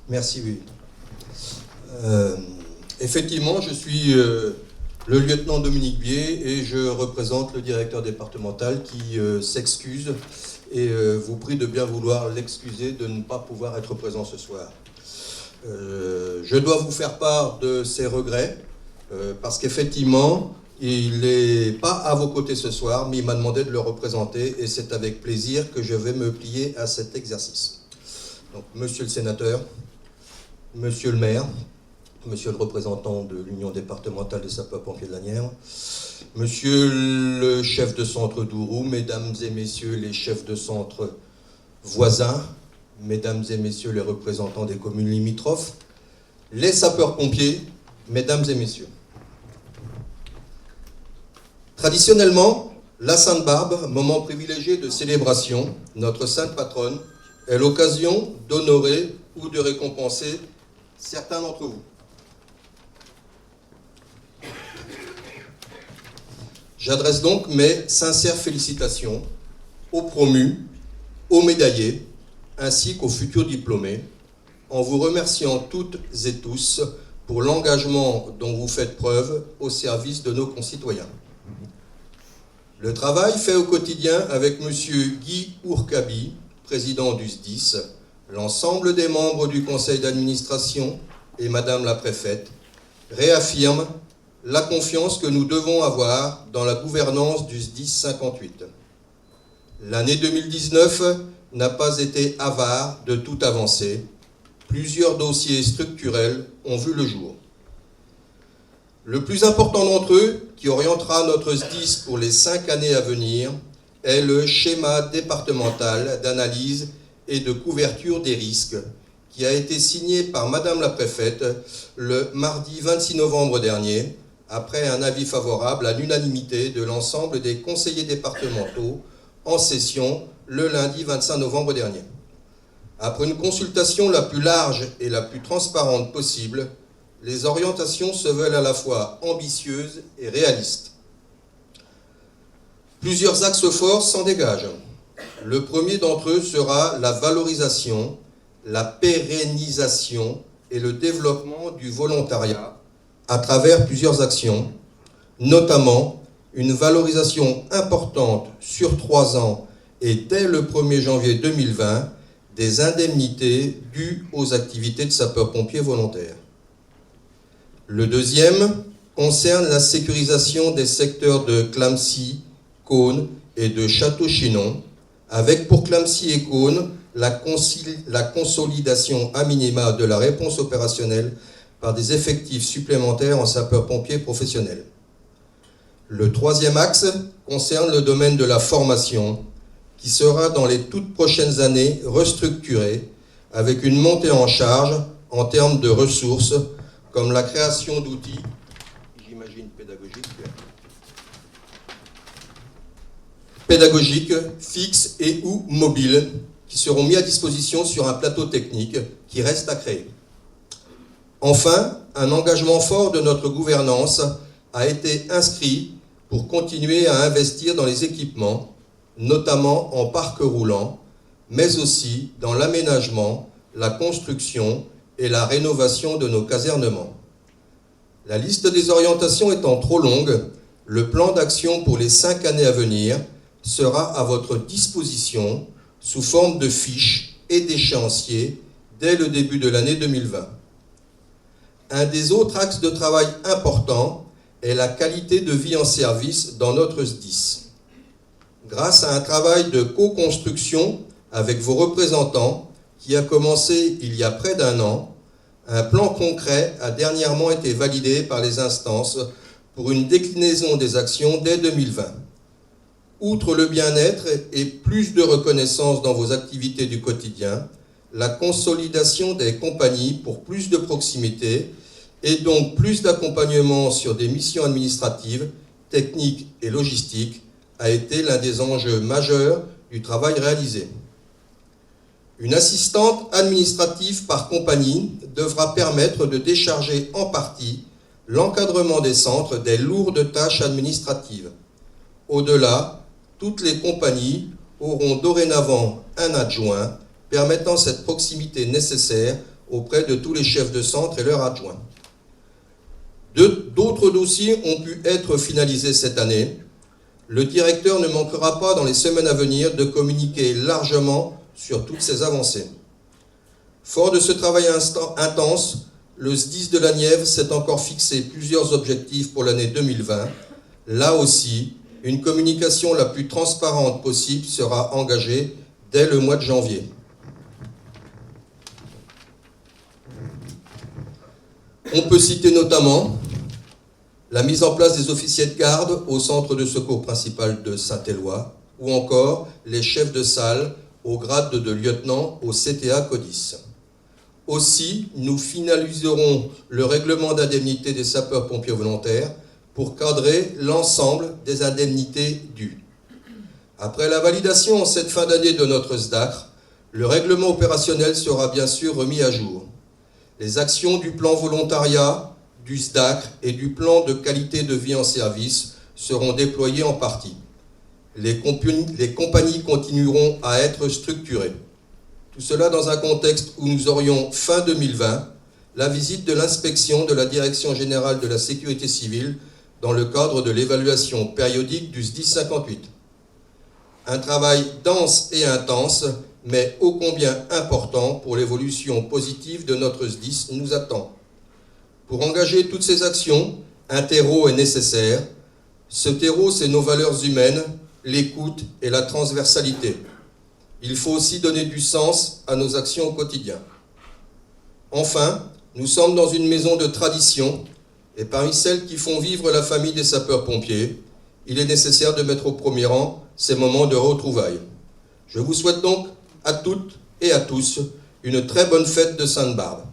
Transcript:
Merci, oui. Effectivement, je suis le lieutenant Dominique Bier et je représente le directeur départemental qui s'excuse et vous prie de bien vouloir l'excuser de ne pas pouvoir être présent ce soir. Je dois vous faire part de ses regrets parce qu'effectivement, il n'est pas à vos côtés ce soir, mais il m'a demandé de le représenter et c'est avec plaisir que je vais me plier à cet exercice. Donc, monsieur le sénateur, monsieur le maire, monsieur le représentant de l'Union départementale des sapeurs-pompiers de la Nièvre, monsieur le chef de centre d'Ourou, mesdames et messieurs les chefs de centre voisins, mesdames et messieurs les représentants des communes limitrophes, les sapeurs-pompiers, mesdames et messieurs. Traditionnellement, la Sainte-Barbe, moment privilégié de célébration, notre sainte patronne, est l'occasion d'honorer ou de récompenser certains d'entre vous. J'adresse donc mes sincères félicitations aux promus, aux médaillés, ainsi qu'aux futurs diplômés, en vous remerciant toutes et tous pour l'engagement dont vous faites preuve au service de nos concitoyens. Le travail fait au quotidien avec M. Guy Ourkabi, président du SDIS, l'ensemble des membres du conseil d'administration et Madame la préfète réaffirme la confiance que nous devons avoir dans la gouvernance du SDIS 58. L'année 2019 n'a pas été avare de toute avancée. Plusieurs dossiers structurels ont vu le jour. Le plus important d'entre eux, qui orientera notre SDIS pour les 5 années à venir, est le schéma départemental d'analyse et de couverture des risques, qui a été signé par Madame la préfète le mardi 26 novembre dernier, après un avis favorable à l'unanimité de l'ensemble des conseillers départementaux en session le lundi 25 novembre dernier. Après une consultation la plus large et la plus transparente possible, les orientations se veulent à la fois ambitieuses et réalistes. Plusieurs axes forts s'en dégagent. Le premier d'entre eux sera la valorisation, la pérennisation et le développement du volontariat à travers plusieurs actions, notamment une valorisation importante sur 3 ans et dès le 1er janvier 2020 des indemnités dues aux activités de sapeurs-pompiers volontaires. Le deuxième concerne la sécurisation des secteurs de Clamecy, Cosne et de Château-Chinon, avec pour Clamecy et Cosne la consolidation à minima de la réponse opérationnelle par des effectifs supplémentaires en sapeurs-pompiers professionnels. Le troisième axe concerne le domaine de la formation, qui sera dans les toutes prochaines années restructuré avec une montée en charge en termes de ressources, comme la création d'outils, j'imagine pédagogiques, fixes et ou mobiles, qui seront mis à disposition sur un plateau technique qui reste à créer. Enfin, un engagement fort de notre gouvernance a été inscrit pour continuer à investir dans les équipements, notamment en parc roulant, mais aussi dans l'aménagement, la construction et la rénovation de nos casernements. La liste des orientations étant trop longue, le plan d'action pour les 5 années à venir sera à votre disposition sous forme de fiches et d'échéanciers dès le début de l'année 2020. Un des autres axes de travail importants est la qualité de vie en service dans notre SDIS. Grâce à un travail de co-construction avec vos représentants qui a commencé il y a près d'1 an, un plan concret a dernièrement été validé par les instances pour une déclinaison des actions dès 2020. Outre le bien-être et plus de reconnaissance dans vos activités du quotidien, la consolidation des compagnies pour plus de proximité et donc plus d'accompagnement sur des missions administratives, techniques et logistiques a été l'un des enjeux majeurs du travail réalisé. Une assistante administrative par compagnie devra permettre de décharger en partie l'encadrement des centres des lourdes tâches administratives. Au-delà, toutes les compagnies auront dorénavant un adjoint permettant cette proximité nécessaire auprès de tous les chefs de centre et leurs adjoints. D'autres dossiers ont pu être finalisés cette année. Le directeur ne manquera pas dans les semaines à venir de communiquer largement sur toutes ces avancées. Fort de ce travail intense, le SDIS de la Nièvre s'est encore fixé plusieurs objectifs pour l'année 2020. Là aussi, une communication la plus transparente possible sera engagée dès le mois de janvier. On peut citer notamment la mise en place des officiers de garde au centre de secours principal de Saint-Éloi, ou encore les chefs de salle au grade de lieutenant au CTA Codis. Aussi, nous finaliserons le règlement d'indemnité des sapeurs-pompiers volontaires pour cadrer l'ensemble des indemnités dues. Après la validation en cette fin d'année de notre SDACR, le règlement opérationnel sera bien sûr remis à jour. Les actions du plan volontariat, du SDACR et du plan de qualité de vie en service seront déployées en partie. Les compagnies continueront à être structurées. Tout cela dans un contexte où nous aurions, fin 2020, la visite de l'inspection de la Direction générale de la sécurité civile dans le cadre de l'évaluation périodique du SDIS 58. Un travail dense et intense, mais ô combien important pour l'évolution positive de notre SDIS nous attend. Pour engager toutes ces actions, un terreau est nécessaire. Ce terreau, c'est nos valeurs humaines, l'écoute et la transversalité. Il faut aussi donner du sens à nos actions au quotidien. Enfin, nous sommes dans une maison de tradition, et parmi celles qui font vivre la famille des sapeurs-pompiers, il est nécessaire de mettre au premier rang ces moments de retrouvailles. Je vous souhaite donc à toutes et à tous une très bonne fête de Sainte-Barbe.